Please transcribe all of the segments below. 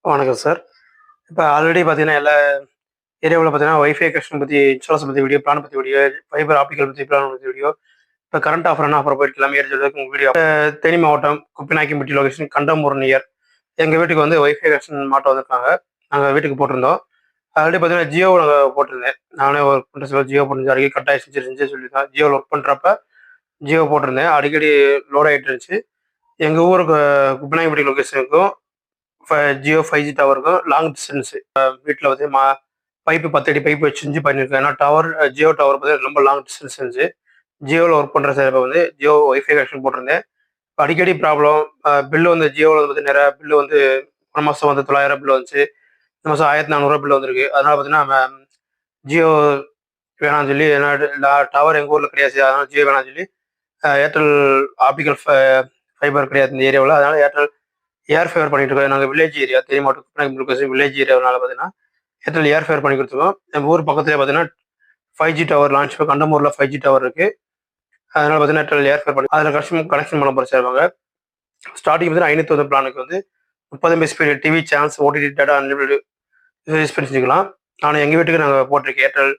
வணக்கம் சார். இப்ப ஆல்ரெடி பார்த்தீங்கன்னா, எல்லா ஏரியாவுல பார்த்தீங்கன்னா, வைஃபை கனெக்ஷன் பத்தி, இன்ஸ்டாலேஷன் பத்தி வீடியோ, பிளான் பத்தி வீடியோ, ஃபைபர் ஆப்டிகல் பத்தி பிளான் பத்தி வீடியோ, இப்ப கரண்ட் ஆஃபர் என்ன ஆஃபர் போயிருக்கு எல்லாமே சொல்றதுக்கு உங்க வீடியோ. தேனி மாவட்டம் குப்பிநாயக்கன்பட்டி லொகேஷன் கண்டமூர் நியர். எங்க வீட்டுக்கு வந்து வைஃபை கனெக்ஷன் மாட்ட வந்திருக்காங்க. நாங்க வீட்டுக்கு போட்டிருந்தோம். ஆல்ரெடி பார்த்தீங்கன்னா, ஜியோ நாங்க போட்டிருந்தேன். நானே ஒர்க் பண்ற சொல்ல ஜியோ போட்டிருந்தேன். அடிக்கடி கட் ஆயிடுச்சுன்னு சொல்லியிருந்தேன். ஜியோல ஒர்க் பண்றப்ப ஜியோ போட்டிருந்தேன். அடிக்கடி லோட் ஆயிட்டு இருந்துச்சு. எங்க ஊருக்கு Kuppinayakkanpatti லொகேஷனுக்கும் Jio 5G டவருக்கும் long distance. வீட்டில் வந்து பைப்பு 10 அடி பைப்பு வச்சு பண்ணியிருக்கேன். ஏன்னா டவர் ஜியோ டவர் பார்த்தீங்கன்னா ரொம்ப லாங் டிஸ்டன்ஸ் இருந்துச்சு. ஜியோவில் ஒர்க் பண்ணுற சார் இப்போ வந்து ஜியோ ஒய்ஃபை கனெக்ஷன் போட்டிருந்தேன். இப்ப அடிக்கடி ப்ராப்ளம். பில்லு வந்து ஜியோவில் வந்து நிறைய பில்லு வந்து போன மாதம் வந்து 900 பில்லு வந்துச்சு. இந்த மாதம் 1400 பில்லு வந்திருக்கு. அதனால பார்த்தீங்கன்னா ஜியோ வேணாம்னு சொல்லி, ஏன்னா டவர் எங்கள் ஊரில் கிடையாது. அதனால ஜியோ வேணாம்னு சொல்லி ஏர்டெல் ஆப்டிகல் ஃபைபர் கிடையாது இந்த ஏரியாவில். அதனால ஏர்டெல் ஏர் ஃபேவர் பண்ணிட்டு இருக்கோம். நாங்கள் வில்லேஜ் ஏரியா தேனி மாவட்டம் வில்லேஜ் ஏரியானால பார்த்தீங்கன்னா ஏர்டெல் ஏர் ஃபேவர் பண்ணி கொடுத்துருக்கோம். நம்ம ஊர் பக்கத்துல பார்த்தீங்கன்னா 5G டவர் லான்ச் இப்போ கண்டமூரில் 5G டவர் இருக்கு. அதனால பார்த்தீங்கன்னா ஏர்டெல் ஏர் ஃபேவர் பண்ணி அதில் கனெக்ஷன் பண்ண போகிற சேர்வாங்க. ஸ்டார்டிங் பார்த்தீங்கன்னா 500 பிளானுக்கு வந்து 30 MB speed TV channels OTT data unlimited use பண்ணி செஞ்சுக்கலாம். ஆனால் எங்கள் வீட்டுக்கு நாங்கள் போட்டிருக்கேன் ஏர்டெல்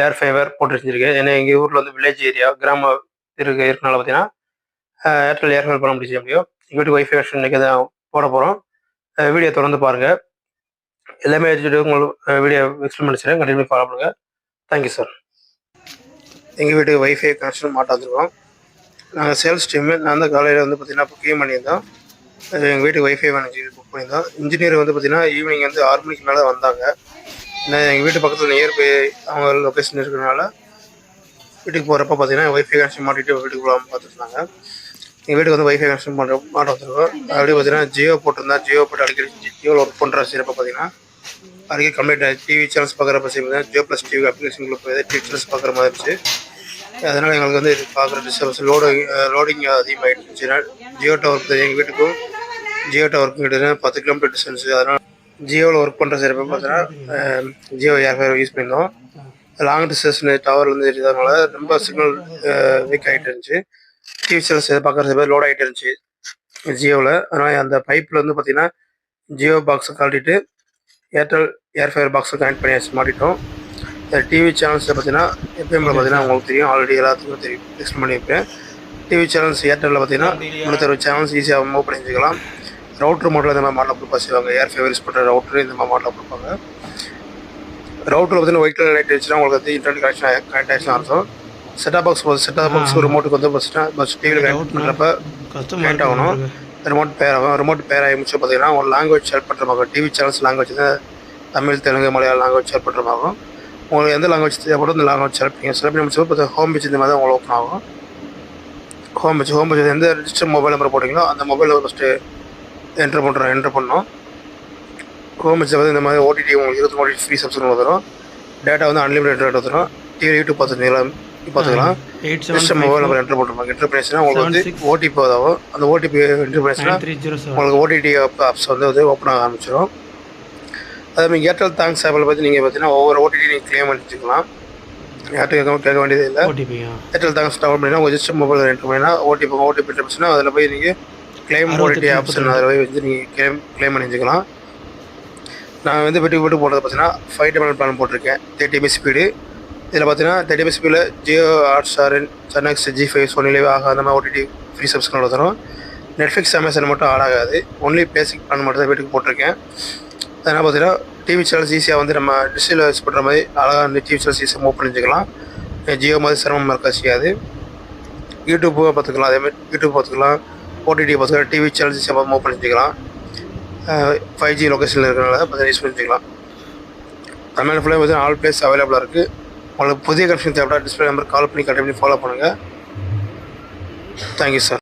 ஏர் ஃபேவர் போட்டு வச்சிருக்கேன். ஏன்னா எங்கள் ஊரில் வந்து வில்லேஜ் ஏரியா கிராம இருக்கனால பார்த்தீங்கன்னா ஏர்டெல் ஏர் ஃபேவர் பண்ண முடியும். எங்கள் வீட்டுக்கு வைஃபை கனெக்ஷன் இன்றைக்கி தான் போட போகிறோம். வீடியோ தொடர்ந்து பாருங்கள். எல்லாமே உங்களுக்கு வீடியோ எக்ஸ்பிளைன் பண்ணிச்சுறேன். கண்டிப்பாக ஃபாலோ பண்ணுங்கள். Thank you sir. எங்கள் வீட்டுக்கு வைஃபை கனெக்ஷன் மாட்ட வந்துருக்கோம். நாங்கள் சேல்ஸ் டீமு. நான் தான் காலையில் வந்து பார்த்திங்கன்னா புக்கிங் பண்ணியிருந்தோம். எங்கள் வீட்டுக்கு வைஃபை வேணும் புக் பண்ணியிருந்தோம். இன்ஜினியர் வந்து பார்த்திங்கன்னா ஈவினிங் வந்து 6 மணிக்கு மேலே வந்தாங்க. ஏன்னா எங்கள் வீட்டு பக்கத்தில் நியர்பை அவங்க லொக்கேஷன் இருக்கிறதுனால வீட்டுக்கு போகிறப்ப பார்த்திங்கன்னா வைஃபை கனெக்ஷன் மாட்டிட்டு வீட்டுக்கு போகலாம்னு பார்த்துருந்தாங்க. எங்கள் வீட்டுக்கு வந்து வைஃபை கனெக்ஷன் மாட்ட வந்துருக்கோம். அப்படியே பார்த்தீங்கன்னா ஜியோ போட்டிருந்தா ஜியோ போட்டு அடிக்கடி ஜியோவில் ஒர்க் பண்ணுற சிறப்பை பார்த்தீங்கன்னா அடிக்கடி கம்ப்ளீட் ஆகி டிவி சேனல்ஸ் பார்க்குறப்ப பார்த்தீங்கன்னா ஜியோ ப்ளஸ் டிவி அப்ளிகேஷன் போய் டிவி சேனல்ஸ் பார்க்குற மாதிரி இருந்துச்சு. அதனால் எங்களுக்கு வந்து இது பார்க்குற டிஸ்டர்பன்ஸ் லோடிங் அதிகமாகிடுச்சு. ஜியோ டவர் எங்கள் வீட்டுக்கும் ஜியோ டவருக்கும் கிட்டத்தட்ட 10 கிலோமீட்டர் டிஸ்டன்ஸ். அதனால் ஜியோவில் ஒர்க் பண்ணுற சிறப்பை பார்த்தீங்கன்னா ஜியோ ஏர் யூஸ் பண்ணியிருந்தோம். லாங் டிஸ்டன்ஸ் டவர் வந்து இருக்கிறதுனால ரொம்ப சிக்னல் வீக் ஆகிட்டு இருந்துச்சு. டிவி சேனல்ஸ் எதை பார்க்குறது லோட் ஆகிட்டு இருந்துச்சு ஜியோவில். அதனால் அந்த பைப்பில் வந்து பார்த்திங்கன்னா ஜியோ பாக்ஸை கழட்டிட்டு ஏர்டெல் ஏர் ஃபேவர் பாக்ஸை கனெக்ட் பண்ணி மாட்டிட்டோம். டிவி சேனல்ஸை பார்த்தீங்கன்னா எப்பயும் பார்த்தீங்கன்னா உங்களுக்கு தெரியும், ஆல்ரெடி எல்லாத்துக்கும் தெரியும், எக்ஸ்பிளைன் பண்ணியிருப்பேன். டிவி சேனல்ஸ் ஏர்டெல்லில் பார்த்தீங்கன்னா 360 சேனல்ஸ் ஈஸியாக மூவ் பண்ணிக்கலாம். ரவுட்ரு மாடலில் இந்த மாதிரி மாடலில் கொடுப்பா செய்வாங்க. ஏர் ஃபேவர் யூஸ் பண்ணுற ரவுட்ரு இந்த மாதிரி மாடலில் கொடுப்பாங்க. ரவுட்டரில் பார்த்தீங்கன்னா ஒயிட் கலர் லைட் வச்சுன்னா உங்களுக்கு வந்து இன்டர்நெட் கனெக்ட் ஆகிடுச்சுன்னு அர்த்தம். செட்டாப் பாக்ஸ் ரிமோட்டுக்கு வந்து ஃபஸ்ட்டு டிவியில் கனெக்ட் பண்ணுறப்ப கனெக்ட் ஆகணும். ரிமோட் பேர் ஆகும். ரிமோட் பேர் ஆகி முடிச்சு பார்த்தீங்கன்னா ஒரு லாங்குவேஜ் ஷேர் பண்ணுற மாதிரி டிவி சேனல்ஸ் லாங்குவேஜ் வந்து தமிழ், தெலுங்கு, மலையாளம் லாங்குவேஜ் ஷேர் பண்ணுற மாதிரி உங்களுக்கு எந்த லாங்குவேஜ் தேவைப்படும் அந்த லாங்குவேஜ் செலக்ட் பண்ணி முடிச்சப்போ ஹோம் பேஜ் இந்த மாதிரி தான் உங்களுக்கு ஓப்பன் ஆகும். ஹோம் பேஜ் எந்த ரிஜிஸ்டர் மொபைல் நம்பர் போட்டிங்களோ அந்த மொபைல் ஃபஸ்ட்டு என்ட்ரு பண்ணோம். ஹோம் பேஜ் வந்து இந்த மாதிரி ஓடிடி உங்களுக்கு 20 ஓடிடி ஃப்ரீ சப்ஸ்கிரிப்ஷன் வந்துடும். டேட்டா வந்து அன்லிமிட்டட் டேட்டா வந்துடும். டிவி யூடியூப் பார்த்துக்கலாம். மொபைல் நம்பர் என்ட்ரு பண்ணுறாங்க. என்ட்ரு பண்ணிச்சுன்னா உங்களுக்கு வந்து ஓடிபி ஆகும். அந்த ஓடிபி என்ட்ரு பண்ணிச்சுன்னா உங்களுக்கு ஓடிடி ஆப்ஸ் வந்து ஓப்பன் ஆக ஆரம்பிச்சிடும். அதேமாதிரி ஏர்டெல் தேங்க்ஸ் ஆப்பில் பற்றி நீங்கள் பார்த்தீங்கன்னா ஒவ்வொரு ஓடிடி நீங்கள் கிளைம் பண்ணிச்சுக்கலாம். யார்கிட்ட கேட்க வேண்டியது இல்லை. ஏர்டெல் தேங்க்ஸ் டவுன் பண்ணிங்கன்னா உங்கள் ஜஸ்ட் மொபைல் என்ட்ரு பண்ணிங்கன்னா ஓடிபி என்ட்ரு பண்ணிச்சுன்னா அதில் போய் நீங்கள் கிளைம் ஓடிடி ஆப்ஷன் அதில் போய் வந்து நீங்கள் கிளைம் பண்ணிச்சுக்கலாம். நான் வந்து வீட்டுக்கு போட்டது பார்த்தீங்கன்னா 5 டபுள் பிளான் போட்டிருக்கேன். 30 MB ஸ்பீடு. இதில் பார்த்தீங்கன்னா 30 MB ஸ்பீடில் Jio Hotstar, Sun NXT, Zee5, Sony LIV ஆக அந்த மாதிரி ஓடிடி ஃப்ரீ சப்ஸ்கிரிப்ஷன் வந்துடும். நெட்ஃப்ளிக்ஸ், அமேசான் மட்டும் ஆட் ஆகாது. ஒன்லி பேசிக் பிளான் மட்டும் தான் வீட்டுக்கு போட்டிருக்கேன். அதனால் பார்த்தீங்கன்னா டிவி சேனல்ஸ் ஈஸியாக வந்து நம்ம டிஸ்பிளேல யூஸ் பண்ணுற மாதிரி அழகாக வந்து டிவி சேனல்ஸ் ஈஸியாக மூவ் பண்ணிக்கலாம். ஜியோ மாதிரி சிரமம் இருக்க செய்யாது. யூடியூப் பார்த்துக்கலாம். அதேமாதிரி யூடியூப் பார்த்துக்கலாம், ஓடிடி பார்த்துக்கலாம், டிவி சேனல்ஸ் ஈஸியாக மூவ் பண்ணிக்கலாம். 5G லொக்கேஷனில் இருக்கிறனால பார்த்தீங்கன்னா யூஸ் பண்ணிக்கலாம். தமிழ் ஃபுல்லாக பார்த்தீங்கன்னா ஆல் பிளேஸ் அவைலபிளாக இருக்குது. உங்களுக்கு புதிய கனெக்ஷன் தேவைப்பட்டா டிஸ்பிளே நம்பர் கால் பண்ணி கண்டிப்பாக ஃபாலோ பண்ணுங்கள். Thank you sir.